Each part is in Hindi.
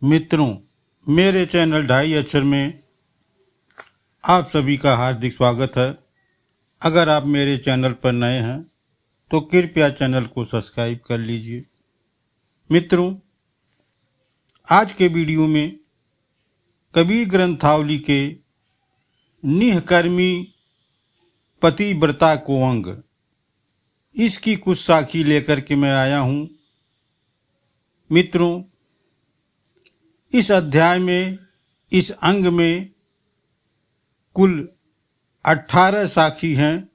मित्रों, मेरे चैनल ढाई अक्षर में आप सभी का हार्दिक स्वागत है। अगर आप मेरे चैनल पर नए हैं तो कृपया चैनल को सब्सक्राइब कर लीजिए। मित्रों, आज के वीडियो में कबीर ग्रंथावली के निःकर्मी पतिव्रता को अंग, इसकी कुछ साखी लेकर के मैं आया हूँ। मित्रों, इस अध्याय में, इस अंग में कुल 18 साखी हैं,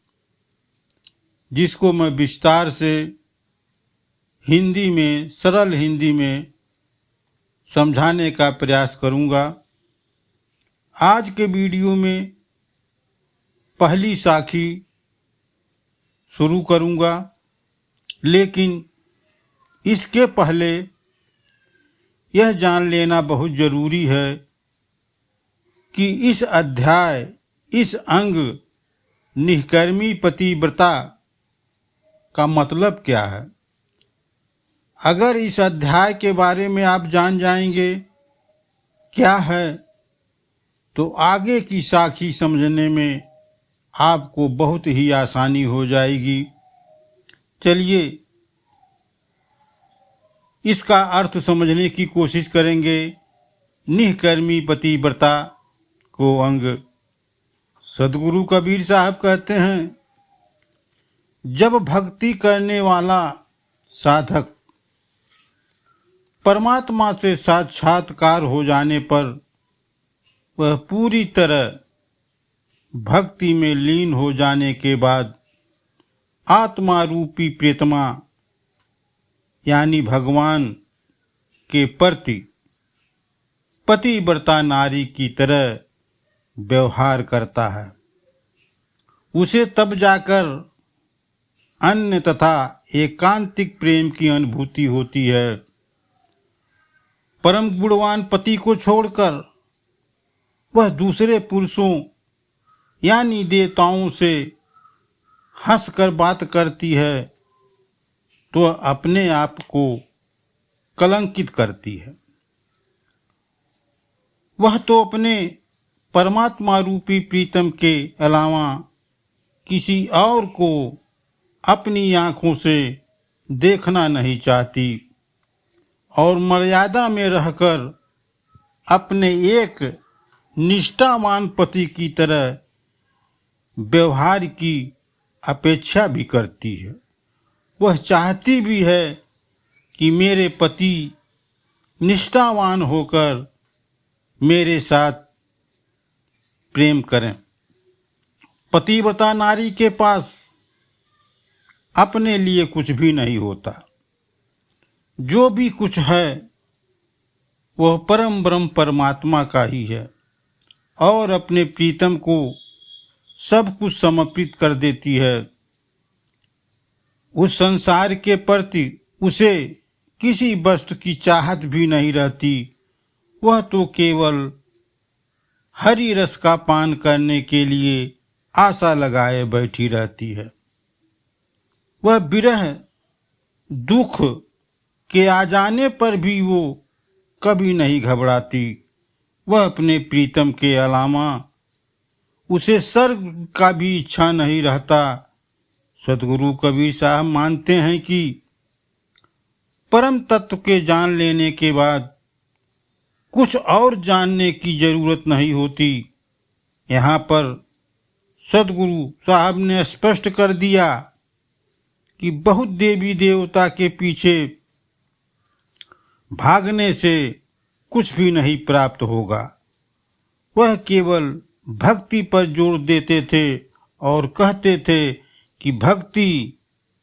जिसको मैं विस्तार से हिंदी में, सरल हिंदी में समझाने का प्रयास करूंगा। आज के वीडियो में पहली साखी शुरू करूंगा, लेकिन इसके पहले यह जान लेना बहुत जरूरी है कि इस अध्याय, इस अंग निःकर्मी पतिव्रता का मतलब क्या है। अगर इस अध्याय के बारे में आप जान जाएंगे क्या है, तो आगे की साखी समझने में आपको बहुत ही आसानी हो जाएगी। चलिए इसका अर्थ समझने की कोशिश करेंगे। निःकर्मी पतिव्रता को अंग। सदगुरु कबीर साहब कहते हैं, जब भक्ति करने वाला साधक परमात्मा से साक्षात्कार हो जाने पर वह पूरी तरह भक्ति में लीन हो जाने के बाद आत्मा रूपी प्रेतमा यानी भगवान के प्रति पतिव्रता नारी की तरह व्यवहार करता है। उसे तब जाकर अन्य तथा एकांतिक प्रेम की अनुभूति होती है। परम गुणवान पति को छोड़कर वह दूसरे पुरुषों यानी देवताओं से हंसकर बात करती है तो अपने आप को कलंकित करती है। वह तो अपने परमात्मा रूपी प्रीतम के अलावा किसी और को अपनी आंखों से देखना नहीं चाहती और मर्यादा में रहकर अपने एक निष्ठावान पति की तरह व्यवहार की अपेक्षा भी करती है। वह चाहती भी है कि मेरे पति निष्ठावान होकर मेरे साथ प्रेम करें। पतिव्रता नारी के पास अपने लिए कुछ भी नहीं होता। जो भी कुछ है वह परम ब्रह्म परमात्मा का ही है और अपने प्रीतम को सब कुछ समर्पित कर देती है। उस संसार के प्रति उसे किसी वस्तु की चाहत भी नहीं रहती। वह तो केवल हरि रस का पान करने के लिए आशा लगाए बैठी रहती है। वह विरह दुख के आ जाने पर भी वो कभी नहीं घबराती। वह अपने प्रीतम के अलावा उसे स्वर्ग का भी इच्छा नहीं रहता। सदगुरु कबीर साहब मानते हैं कि परम तत्व के जान लेने के बाद कुछ और जानने की जरूरत नहीं होती। यहाँ पर सदगुरु साहब ने स्पष्ट कर दिया कि बहुत देवी देवता के पीछे भागने से कुछ भी नहीं प्राप्त होगा। वह केवल भक्ति पर जोर देते थे और कहते थे कि भक्ति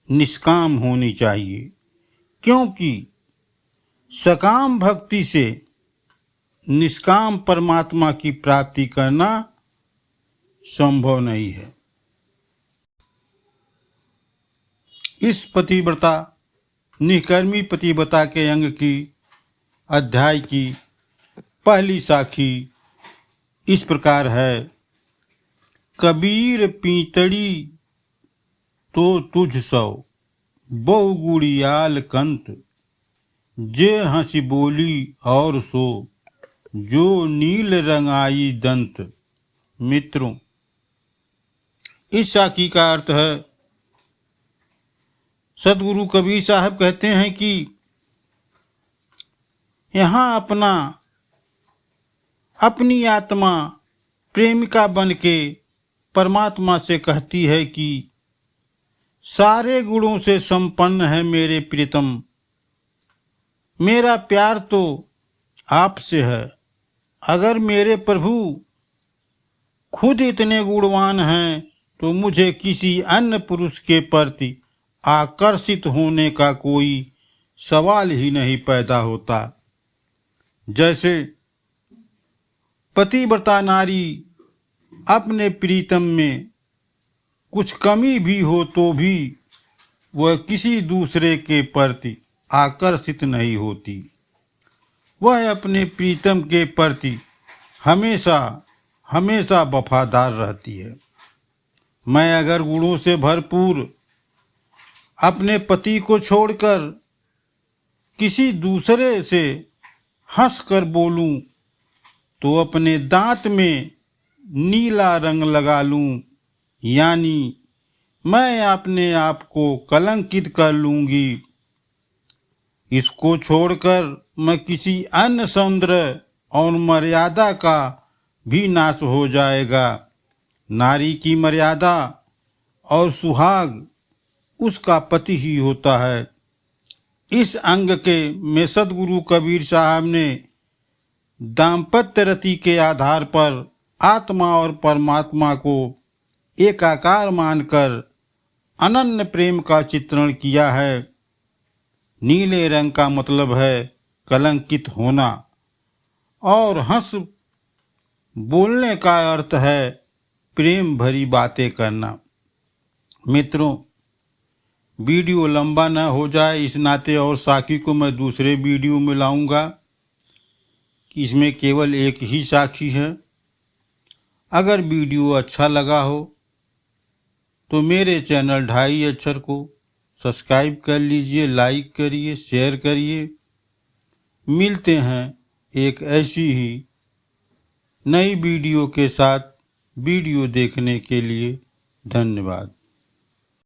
निष्काम होनी चाहिए, क्योंकि सकाम भक्ति से निष्काम परमात्मा की प्राप्ति करना संभव नहीं है। इस पतिव्रता निःकर्मी पतिव्रता के अंग की अध्याय की पहली साखी इस प्रकार है। कबीर पीतड़ी तो तुझ सौ बहु गुड़ियाल कंत, जे हंसी बोली और सो, जो नील रंगाई दंत। मित्रों, इस साखी का अर्थ है, सदगुरु कबीर साहब कहते हैं कि यहाँ अपनी आत्मा प्रेमिका बन के परमात्मा से कहती है कि सारे गुणों से संपन्न है मेरे प्रीतम, मेरा प्यार तो आपसे है। अगर मेरे प्रभु खुद इतने गुणवान हैं तो मुझे किसी अन्य पुरुष के प्रति आकर्षित होने का कोई सवाल ही नहीं पैदा होता। जैसे पतिव्रता नारी अपने प्रीतम में कुछ कमी भी हो तो भी वह किसी दूसरे के प्रति आकर्षित नहीं होती। वह अपने प्रीतम के प्रति हमेशा हमेशा वफादार रहती है। मैं अगर गुणों से भरपूर अपने पति को छोड़कर किसी दूसरे से हंसकर बोलूं तो अपने दांत में नीला रंग लगा लूं, यानी मैं अपने आप को कलंकित कर लूंगी। इसको छोड़कर मैं किसी अन्य सौंदर्य और मर्यादा का भी नाश हो जाएगा। नारी की मर्यादा और सुहाग उसका पति ही होता है। इस अंग के में सदगुरु कबीर साहब ने दाम्पत्य रति के आधार पर आत्मा और परमात्मा को एकाकार मानकर अनन्य प्रेम का चित्रण किया है। नीले रंग का मतलब है कलंकित होना और हंस बोलने का अर्थ है प्रेम भरी बातें करना। मित्रों, वीडियो लंबा न हो जाए इस नाते और साखी को मैं दूसरे वीडियो में लाऊंगा। इसमें केवल एक ही साखी है। अगर वीडियो अच्छा लगा हो तो मेरे चैनल ढाई अक्षर को सब्सक्राइब कर लीजिए, लाइक करिए, शेयर करिए। मिलते हैं एक ऐसी ही नई वीडियो के साथ। वीडियो देखने के लिए धन्यवाद।